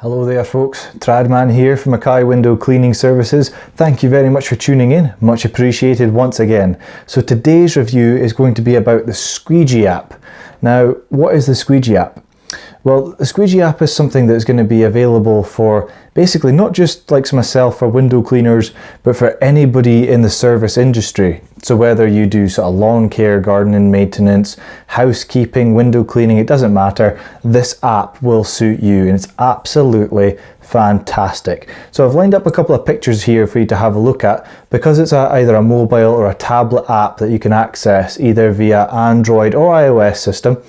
Hello there folks, Tradman here from Mackay Window Cleaning Services. Thank you very much for tuning in, much appreciated once again. So today's review is going to be about the Squeege app. Now, what is the Squeege app? Well, the Squeege app is something that's going to be available for basically not just like myself for window cleaners, but for anybody in the service industry. So whether you do sort of lawn care, gardening, maintenance, housekeeping, window cleaning, it doesn't matter. This app will suit you and it's absolutely fantastic. So I've lined up a couple of pictures here for you to have a look at because it's either a mobile or a tablet app that you can access either via Android or iOS system.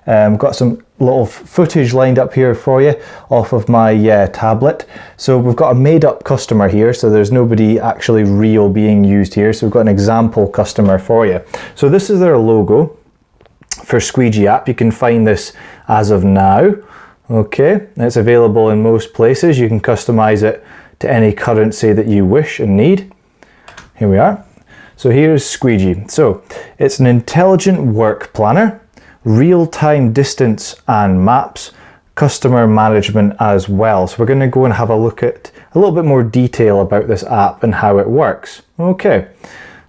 Got some little footage lined up here for you off of my tablet. So we've got a made up customer here, so there's nobody actually real being used here. So we've got an example customer for you. So this is their logo for Squeege app. You can find this as of now. Okay, it's available in most places. You can customize it to any currency that you wish and need. Here we are. So here's Squeege. So it's an intelligent work planner, real-time distance and maps, customer management as well. So we're going to go and have a look at a little bit more detail about this app and how it works. Okay,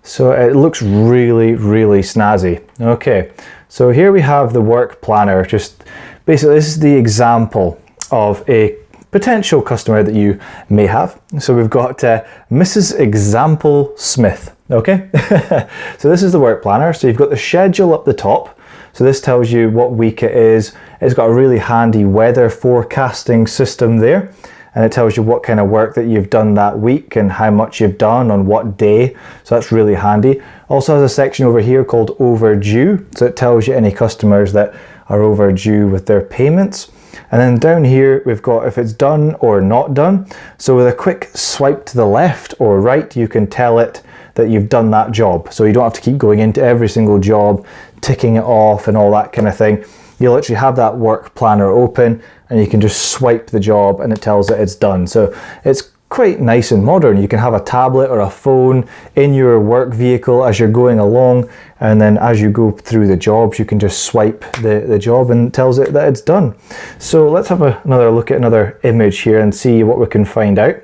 so it looks really snazzy. Okay, so here we have the work planner. Just basically this is the example of a potential customer that you may have. So we've got Mrs. Example Smith. Okay, so this is the work planner. So you've got the schedule up the top. So this tells you what week it is. It's got a really handy weather forecasting system there, and it tells you what kind of work that you've done that week and how much you've done on what day. So that's really handy. Also has a section over here called overdue. So it tells you any customers that are overdue with their payments. And then down here we've got if it's done or not done. So with a quick swipe to the left or right, you can tell it that you've done that job. So you don't have to keep going into every single job, ticking it off and all that kind of thing. You literally have that work planner open and you can just swipe the job and it tells it it's done. So it's quite nice and modern. You can have a tablet or a phone in your work vehicle as you're going along, and then as you go through the jobs you can just swipe the job and it tells it that it's done. So let's have another look at another image here and see what we can find out.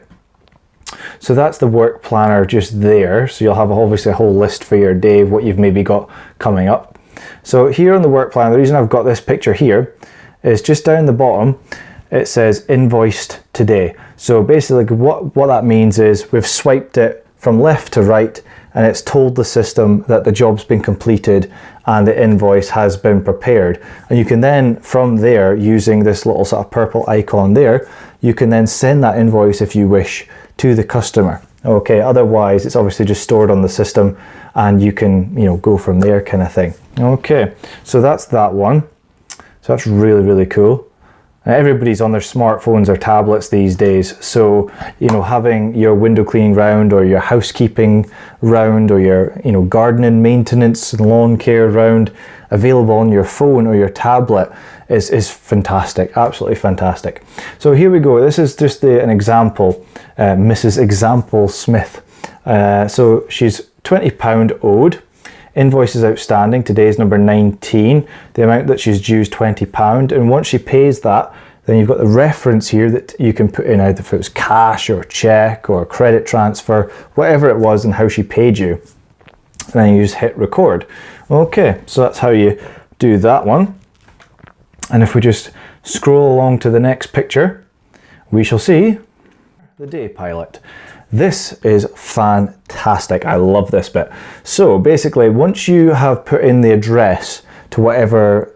So that's the work planner just there. So you'll have obviously a whole list for your day of what you've maybe got coming up. So here on the work planner, the reason I've got this picture here is just down the bottom, it says invoiced today. So basically what that means is we've swiped it from left to right and it's told the system that the job's been completed and the invoice has been prepared. And you can then from there, using this little sort of purple icon there, you can then send that invoice if you wish to the customer. Okay, otherwise it's obviously just stored on the system and you can, go from there kind of thing. Okay, so that's that one. So that's really cool. Now, everybody's on their smartphones or tablets these days, so having your window cleaning round or your housekeeping round or your gardening maintenance and lawn care round available on your phone or your tablet is fantastic, absolutely fantastic. So here we go. This is just an example, Mrs. Example Smith. So she's £20 owed. Invoice is outstanding. Today's number 19. The amount that she's due is £20. And once she pays that, then you've got the reference here that you can put in either if it was cash or check or credit transfer, whatever it was and how she paid you. And then you just hit record. Okay, so that's how you do that one. And if we just scroll along to the next picture, we shall see the day pilot. This is fantastic. I love this bit. So basically, once you have put in the address to whatever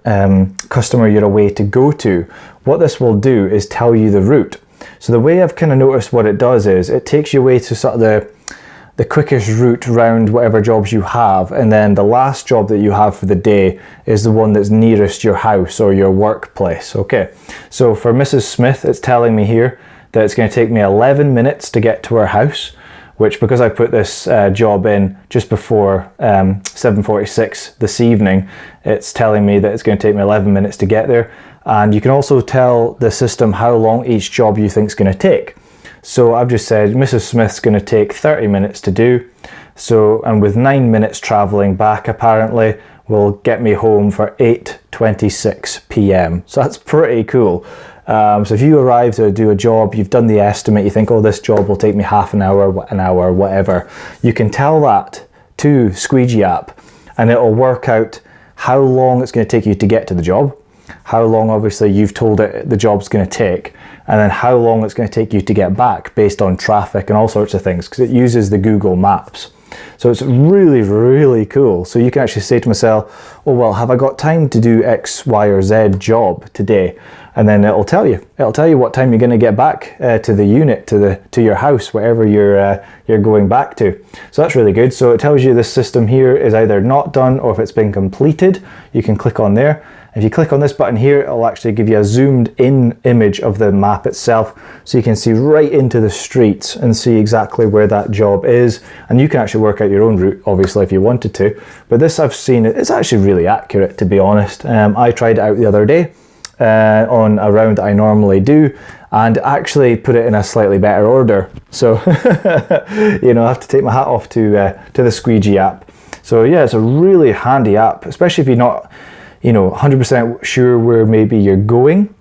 customer you're away to go to, what this will do is tell you the route. So the way I've kind of noticed what it does is it takes you away to sort of the quickest route around whatever jobs you have, and then the last job that you have for the day is the one that's nearest your house or your workplace. Okay, so for Mrs. Smith, it's telling me here that it's going to take me 11 minutes to get to her house, which because I put this job in just before 7:46 this evening, it's telling me that it's going to take me 11 minutes to get there. And you can also tell the system how long each job you think is going to take. So I've just said Mrs. Smith's going to take 30 minutes to do. So, and with 9 minutes traveling back apparently will get me home for 8:26 p.m. So that's pretty cool. So if you arrive to do a job, you've done the estimate, you think, oh, this job will take me half an hour, whatever. You can tell that to Squeege App, and it'll work out how long it's going to take you to get to the job, how long obviously you've told it the job's going to take, and then how long it's going to take you to get back based on traffic and all sorts of things, because it uses the Google Maps. So it's really, really cool. So you can actually say to myself, oh, well, have I got time to do X, Y, or Z job today? And then it'll tell you. It'll tell you what time you're going to get back to the unit, to your house, wherever you're going back to. So that's really good. So it tells you this system here is either not done or if it's been completed. You can click on there. If you click on this button here, it'll actually give you a zoomed in image of the map itself, so you can see right into the streets and see exactly where that job is. And you can actually work out your own route, obviously, if you wanted to. But this, I've seen, it's actually really accurate, to be honest. I tried it out the other day on a round that I normally do, and actually put it in a slightly better order. So, you know, I have to take my hat off to the Squeege app. So yeah, it's a really handy app, especially if you're not, you know, 100% sure where maybe you're going,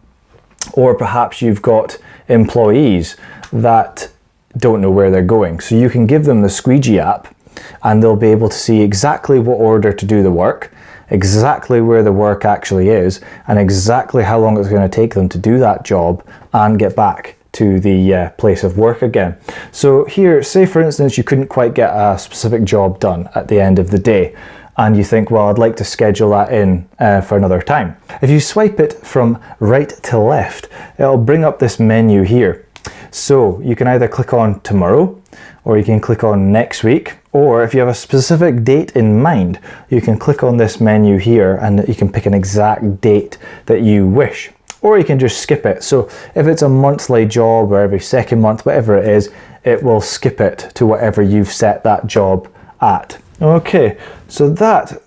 or perhaps you've got employees that don't know where they're going. So you can give them the Squeege app and they'll be able to see exactly what order to do the work, exactly where the work actually is, and exactly how long it's going to take them to do that job and get back to the place of work again. So here, say for instance, you couldn't quite get a specific job done at the end of the day, and you think, well, I'd like to schedule that in for another time. If you swipe it from right to left, it'll bring up this menu here. So you can either click on tomorrow, or you can click on next week, or if you have a specific date in mind, you can click on this menu here and you can pick an exact date that you wish. Or you can just skip it. So if it's a monthly job or every second month, whatever it is, it will skip it to whatever you've set that job at. Okay, so that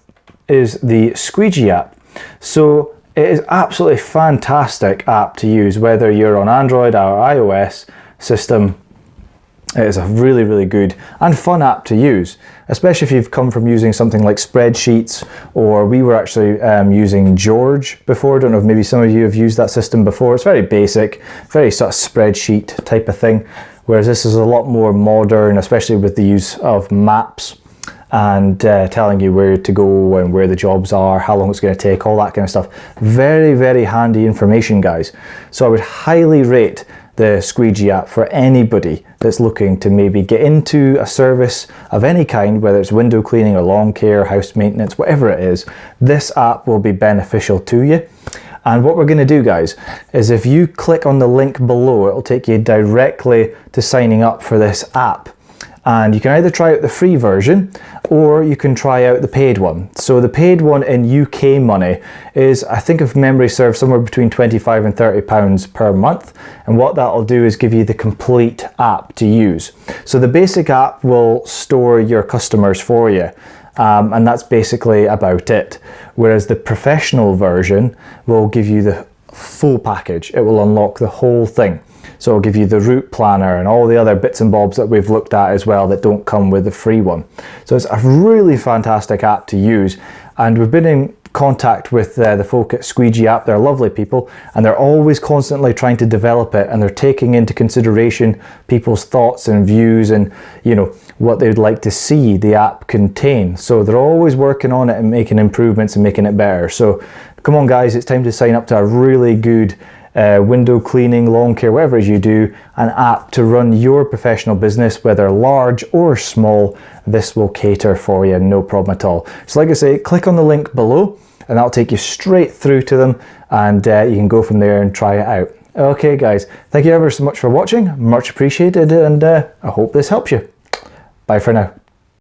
is the Squeege app. So it is absolutely fantastic app to use, whether you're on Android or iOS system. It is a really, really good and fun app to use, especially if you've come from using something like spreadsheets, or we were actually using George before. I don't know if maybe some of you have used that system before. It's very basic, very sort of spreadsheet type of thing, whereas this is a lot more modern, especially with the use of maps and telling you where to go and where the jobs are, how long it's going to take, all that kind of stuff. Very, very handy information, guys. So I would highly rate the Squeege app for anybody that's looking to maybe get into a service of any kind, whether it's window cleaning or lawn care, house maintenance, whatever it is. This app will be beneficial to you. And what we're going to do, guys, is if you click on the link below, it'll take you directly to signing up for this app. And you can either try out the free version or you can try out the paid one. So the paid one in UK money is, I think if memory serves, somewhere between £25 and £30 per month. And what that'll do is give you the complete app to use. So the basic app will store your customers for you. And that's basically about it. Whereas the professional version will give you the full package. It will unlock the whole thing. So it'll give you the route planner and all the other bits and bobs that we've looked at as well that don't come with the free one. So it's a really fantastic app to use, and we've been in contact with the folk at Squeege App. They're lovely people, and they're always constantly trying to develop it, and they're taking into consideration people's thoughts and views and, you know, what they'd like to see the app contain. So they're always working on it and making improvements and making it better. So come on, guys, it's time to sign up to a really good window cleaning, lawn care, whatever it is you do, an app to run your professional business, whether large or small. This will cater for you, no problem at all. So like I say, click on the link below and that'll take you straight through to them, and you can go from there and try it out. Okay, guys, thank you ever so much for watching, much appreciated, and I hope this helps you. Bye for now.